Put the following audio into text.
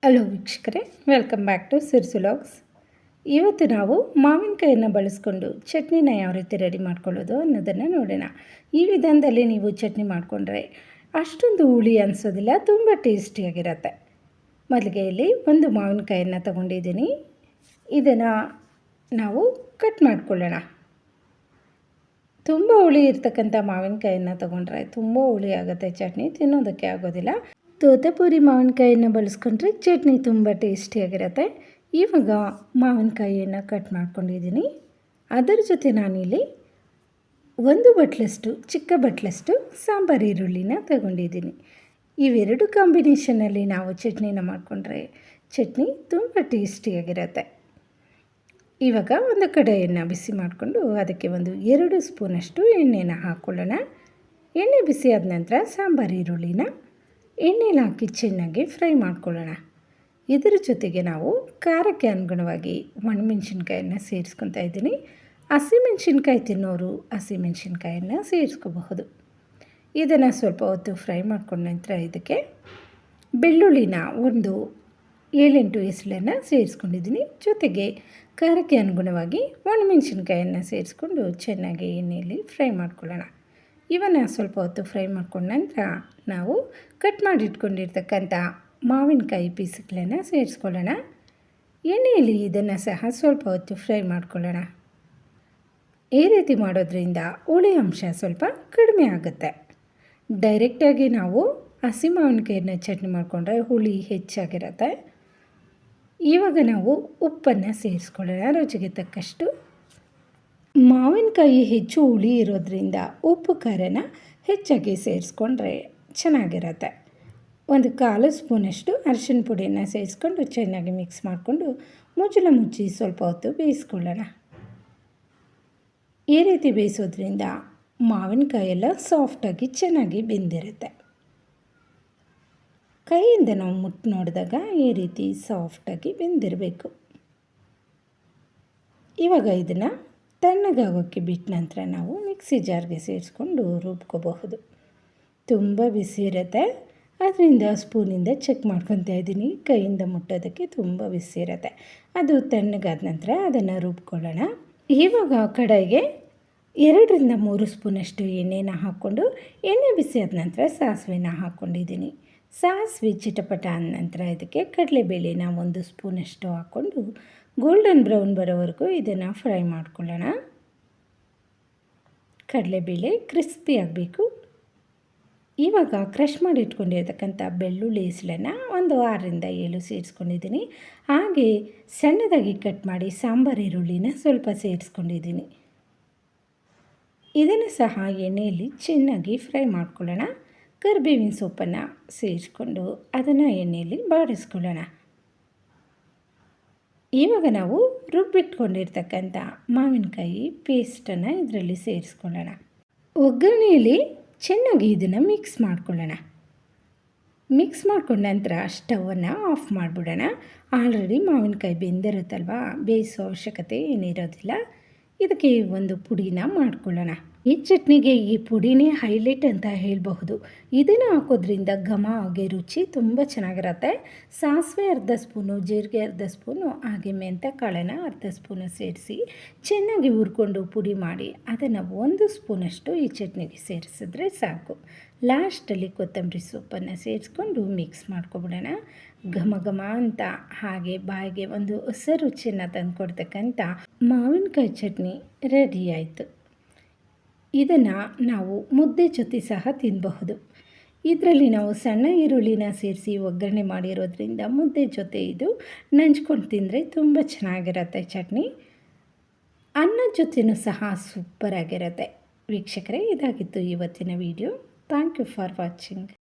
Hello ವೀಕ್ಷಕರೇ, welcome back to ಸಿರ್ಸು vlogs. ಇವತ್ತು ನಾವು ಮಾವಿನಕಾಯಿಯನ್ನು ಬಳಸ್ಕೊಂಡು ಚಟ್ನಿನ ಯಾವ ರೀತಿ ರೆಡಿ ಮಾಡ್ಕೊಳ್ಳೋದು ಅನ್ನೋದನ್ನು ನೋಡೋಣ. ಈ ವಿಧಾನದಲ್ಲಿ ನೀವು ಚಟ್ನಿ ಮಾಡಿಕೊಂಡ್ರೆ ಅಷ್ಟೊಂದು ಹುಳಿ ಅನಿಸೋದಿಲ್ಲ, ತುಂಬ ಟೇಸ್ಟಿಯಾಗಿರುತ್ತೆ. ಮೊದಲಿಗೆ ಇಲ್ಲಿ ಒಂದು ಮಾವಿನಕಾಯಿಯನ್ನು ತಗೊಂಡಿದ್ದೀನಿ. ಇದನ್ನು ನಾವು ಕಟ್ ಮಾಡ್ಕೊಳ್ಳೋಣ. ತುಂಬ ಹುಳಿ ಇರ್ತಕ್ಕಂಥ ಮಾವಿನಕಾಯಿಯನ್ನು ತೊಗೊಂಡ್ರೆ ತುಂಬ ಹುಳಿ ಆಗುತ್ತೆ, ಚಟ್ನಿ ತಿನ್ನೋದಕ್ಕೆ ಆಗೋದಿಲ್ಲ. ತೋತಾಪುರಿ ಮಾವಿನಕಾಯಿಯನ್ನು ಬಳಸ್ಕೊಂಡ್ರೆ ಚಟ್ನಿ ತುಂಬ ಟೇಸ್ಟಿಯಾಗಿರುತ್ತೆ. ಇವಾಗ ಮಾವಿನಕಾಯಿಯನ್ನು ಕಟ್ ಮಾಡ್ಕೊಂಡಿದ್ದೀನಿ. ಅದರ ಜೊತೆ ನಾನಿಲ್ಲಿ ಒಂದು ಬಟ್ಲಷ್ಟು ಚಿಕ್ಕ ಬಟ್ಲಷ್ಟು ಸಾಂಬಾರು ಈರುಳ್ಳಿನ ತಗೊಂಡಿದ್ದೀನಿ. ಇವೆರಡು ಕಾಂಬಿನೇಷನಲ್ಲಿ ನಾವು ಚಟ್ನಿನ ಮಾಡಿಕೊಂಡ್ರೆ ಚಟ್ನಿ ತುಂಬ ಟೇಸ್ಟಿಯಾಗಿರುತ್ತೆ. ಇವಾಗ ಒಂದು ಕಡಾಯಿಯನ್ನು ಬಿಸಿ ಮಾಡಿಕೊಂಡು ಅದಕ್ಕೆ ಒಂದು 2 ಸ್ಪೂನಷ್ಟು ಎಣ್ಣೆನ ಹಾಕ್ಕೊಳ್ಳೋಣ. ಎಣ್ಣೆ ಬಿಸಿ ಆದ ನಂತರ ಸಾಂಬಾರು ಈರುಳ್ಳಿನ ಎಣ್ಣೆಲಿ ಹಾಕಿ ಚೆನ್ನಾಗಿ ಫ್ರೈ ಮಾಡ್ಕೊಳ್ಳೋಣ. ಇದರ ಜೊತೆಗೆ ನಾವು ಖಾರಕ್ಕೆ ಅನುಗುಣವಾಗಿ ಒಣಮೆಣಸಿನ್ಕಾಯನ್ನು ಸೇರಿಸ್ಕೊತಾ ಇದ್ದೀನಿ. ಹಸಿಮೆಣಸಿನ್ಕಾಯಿ ತಿನ್ನೋರು ಹಸಿಮೆಣಸಿನ್ಕಾಯನ್ನು ಸೇರಿಸ್ಕೋಬಹುದು. ಇದನ್ನು ಸ್ವಲ್ಪ ಹೊತ್ತು ಫ್ರೈ ಮಾಡ್ಕೊಂಡ ನಂತರ ಇದಕ್ಕೆ ಬೆಳ್ಳುಳ್ಳಿನ ಒಂದು 7-8 ಎಸಳನ್ನು ಸೇರಿಸ್ಕೊಂಡಿದ್ದೀನಿ. ಜೊತೆಗೆ ಖಾರಕ್ಕೆ ಅನುಗುಣವಾಗಿ ಒಣಮೆಣಸಿನ್ಕಾಯನ್ನು ಸೇರಿಸ್ಕೊಂಡು ಚೆನ್ನಾಗಿ ಎಣ್ಣೆಯಲ್ಲಿ ಫ್ರೈ ಮಾಡ್ಕೊಳ್ಳೋಣ. ಇವನ್ನು ಸ್ವಲ್ಪ ಹೊತ್ತು ಫ್ರೈ ಮಾಡ್ಕೊಂಡ ನಂತರ ನಾವು ಕಟ್ ಮಾಡಿಟ್ಕೊಂಡಿರ್ತಕ್ಕಂಥ ಮಾವಿನಕಾಯಿ ಪೀಸ್ಗಳನ್ನು ಸೇರಿಸ್ಕೊಳ್ಳೋಣ. ಎಣ್ಣೆಯಲ್ಲಿ ಇದನ್ನು ಸಹ ಸ್ವಲ್ಪ ಹೊತ್ತು ಫ್ರೈ ಮಾಡ್ಕೊಳ್ಳೋಣ. ಈ ರೀತಿ ಮಾಡೋದ್ರಿಂದ ಹುಳಿ ಅಂಶ ಸ್ವಲ್ಪ ಕಡಿಮೆ ಆಗುತ್ತೆ. ಡೈರೆಕ್ಟಾಗಿ ನಾವು ಹಸಿ ಮಾವಿನಕಾಯಿನ ಚಟ್ನಿ ಮಾಡಿಕೊಂಡ್ರೆ ಹುಳಿ ಹೆಚ್ಚಾಗಿರುತ್ತೆ. ಇವಾಗ ನಾವು ಉಪ್ಪನ್ನು ಸೇರಿಸ್ಕೊಳ್ಳೋಣ ರುಚಿಗೆ ತಕ್ಕಷ್ಟು. ಮಾವಿನಕಾಯಿ ಹೆಚ್ಚು ಹುಳಿ ಇರೋದ್ರಿಂದ ಉಪ್ಪು ಖಾರನ ಹೆಚ್ಚಾಗಿ ಸೇರಿಸ್ಕೊಂಡ್ರೆ ಚೆನ್ನಾಗಿರುತ್ತೆ. ಒಂದು 1/4 ಸ್ಪೂನಷ್ಟು ಅರಿಶಿನ ಪುಡಿಯನ್ನು ಸೇರಿಸ್ಕೊಂಡು ಚೆನ್ನಾಗಿ ಮಿಕ್ಸ್ ಮಾಡಿಕೊಂಡು ಮುಚ್ಚಳ ಮುಚ್ಚಿ ಸ್ವಲ್ಪ ಹೊತ್ತು ಬೇಯಿಸ್ಕೊಳ್ಳೋಣ. ಈ ರೀತಿ ಬೇಯಿಸೋದ್ರಿಂದ ಮಾವಿನಕಾಯೆಲ್ಲ ಸಾಫ್ಟಾಗಿ ಚೆನ್ನಾಗಿ ಬೆಂದಿರುತ್ತೆ. ಕೈಯಿಂದ ನಾವು ಮುಟ್ಟು ನೋಡಿದಾಗ ಈ ರೀತಿ ಸಾಫ್ಟಾಗಿ ಬೆಂದಿರಬೇಕು. ಇವಾಗ ಇದನ್ನು ತಣ್ಣಗಾಗೋಕ್ಕೆ ಬಿಟ್ಟ ನಂತರ ನಾವು ಮಿಕ್ಸಿ ಜಾರ್ಗೆ ಸೇರಿಸ್ಕೊಂಡು ರುಬ್ಕೋಬಹುದು. ತುಂಬ ಬಿಸಿ ಇರುತ್ತೆ, ಅದರಿಂದ ಸ್ಪೂನಿಂದ ಚೆಕ್ ಮಾಡ್ಕೊತಾ ಇದ್ದೀನಿ. ಕೈಯಿಂದ ಮುಟ್ಟೋದಕ್ಕೆ ತುಂಬ ಬಿಸಿ ಇರುತ್ತೆ. ಅದು ತಣ್ಣಗಾದ ನಂತರ ಅದನ್ನು ರುಬ್ಕೊಳ್ಳೋಣ. ಇವಾಗ ಕಡಾಯಿಗೆ 2-3 ಸ್ಪೂನಷ್ಟು ಎಣ್ಣೆನ ಹಾಕ್ಕೊಂಡು ಎಣ್ಣೆ ಬಿಸಿ ಆದ ನಂತರ ಸಾಸಿವೆನ ಹಾಕ್ಕೊಂಡಿದ್ದೀನಿ. ಸಾಸಿವೆ ಚಿಟಪಟ ಆದ ನಂತರ ಇದಕ್ಕೆ ಕಡಲೆಬೇಳೆನ 1 ಸ್ಪೂನಷ್ಟು ಹಾಕ್ಕೊಂಡು ಗೋಲ್ಡನ್ ಬ್ರೌನ್ ಬರೋವರೆಗೂ ಇದನ್ನು ಫ್ರೈ ಮಾಡ್ಕೊಳ್ಳೋಣ. ಕಡಲೆಬೇಳೆ ಕ್ರಿಸ್ಪಿ ಆಗಬೇಕು. ಇವಾಗ ಕ್ರಷ್ ಮಾಡಿ ಇಟ್ಕೊಂಡಿರ್ತಕ್ಕಂಥ ಬೆಳ್ಳುಳ್ಳಿ ಎಸಳನ್ನು ಒಂದು 6-7 ಸೇರಿಸ್ಕೊಂಡಿದ್ದೀನಿ. ಹಾಗೆ ಸಣ್ಣದಾಗಿ ಕಟ್ ಮಾಡಿ ಸಾಂಬಾರು ಈರುಳ್ಳಿನ ಸ್ವಲ್ಪ ಸೇರಿಸ್ಕೊಂಡಿದ್ದೀನಿ. ಇದನ್ನು ಸಹ ಎಣ್ಣೆಯಲ್ಲಿ ಚೆನ್ನಾಗಿ ಫ್ರೈ ಮಾಡ್ಕೊಳ್ಳೋಣ. ಕರಿಬೇವಿನ ಸೊಪ್ಪನ್ನು ಸೇರಿಸ್ಕೊಂಡು ಅದನ್ನು ಎಣ್ಣೆಯಲ್ಲಿ ಬಾಡಿಸ್ಕೊಳ್ಳೋಣ. ಇವಾಗ ನಾವು ರುಬ್ಬಿಟ್ಕೊಂಡಿರ್ತಕ್ಕಂಥ ಮಾವಿನಕಾಯಿ ಪೇಸ್ಟನ್ನು ಇದರಲ್ಲಿ ಸೇರಿಸ್ಕೊಳ್ಳೋಣ. ಒಗ್ಗರಣೆಯಲ್ಲಿ ಚೆನ್ನಾಗಿ ಇದನ್ನು ಮಿಕ್ಸ್ ಮಾಡ್ಕೊಳ್ಳೋಣ. ಮಿಕ್ಸ್ ಮಾಡ್ಕೊಂಡ ನಂತರ ಸ್ಟವನ್ನು ಆಫ್ ಮಾಡಿಬಿಡೋಣ. ಆಲ್ರೆಡಿ ಮಾವಿನಕಾಯಿ ಬೆಂದಿರುತ್ತಲ್ವ, ಬೇಯಿಸೋ ಅವಶ್ಯಕತೆ ಏನಿರೋದಿಲ್ಲ. ಇದಕ್ಕೆ ಒಂದು ಪುಡಿನ ಮಾಡ್ಕೊಳ್ಳೋಣ. ಈ ಚಟ್ನಿಗೆ ಈ ಪುಡಿನೇ ಹೈಲೈಟ್ ಅಂತ ಹೇಳಬಹುದು. ಇದನ್ನು ಹಾಕೋದ್ರಿಂದ ಘಮ ಹಾಗೆ ರುಚಿ ತುಂಬ ಚೆನ್ನಾಗಿರುತ್ತೆ. ಸಾಸಿವೆ 1/2 ಸ್ಪೂನು, ಜೀರಿಗೆ 1/2 ಸ್ಪೂನು, ಹಾಗೆ ಮೆಂತ್ಯ ಕಾಳನ್ನು 1/2 ಸ್ಪೂನು ಸೇರಿಸಿ ಚೆನ್ನಾಗಿ ಹುರ್ಕೊಂಡು ಪುಡಿ ಮಾಡಿ ಅದನ್ನು 1 ಸ್ಪೂನಷ್ಟು ಈ ಚಟ್ನಿಗೆ ಸೇರಿಸಿದ್ರೆ ಸಾಕು. ಲಾಸ್ಟಲ್ಲಿ ಕೊತ್ತಂಬರಿ ಸೊಪ್ಪನ್ನು ಸೇರಿಸ್ಕೊಂಡು ಮಿಕ್ಸ್ ಮಾಡ್ಕೊಬಿಡೋಣ. ಘಮ ಘಮ ಅಂತ ಹಾಗೆ ಬಾಯಿಗೆ ಒಂದು ಹೊಸ ರುಚಿಯನ್ನು ತಂದುಕೊಡ್ತಕ್ಕಂಥ ಮಾವಿನಕಾಯಿ ಚಟ್ನಿ ರೆಡಿ ಆಯಿತು. ಇದನ್ನು ನಾವು ಮುದ್ದೆ ಜೊತೆ ಸಹ ತಿನ್ನಬಹುದು. ಇದರಲ್ಲಿ ನಾವು ಸಣ್ಣ ಈರುಳ್ಳಿನ ಸೇರಿಸಿ ಒಗ್ಗರಣೆ ಮಾಡಿರೋದ್ರಿಂದ ಮುದ್ದೆ ಜೊತೆ ಇದು ನಂಚ್ಕೊಂಡು ತಿಂದರೆ ತುಂಬ ಚೆನ್ನಾಗಿರುತ್ತೆ ಚಟ್ನಿ. ಅನ್ನದ ಜೊತೆನೂ ಸಹ ಸೂಪರಾಗಿರುತ್ತೆ. ವೀಕ್ಷಕರೇ, ಇದಾಗಿತ್ತು ಇವತ್ತಿನ video. Thank you for watching.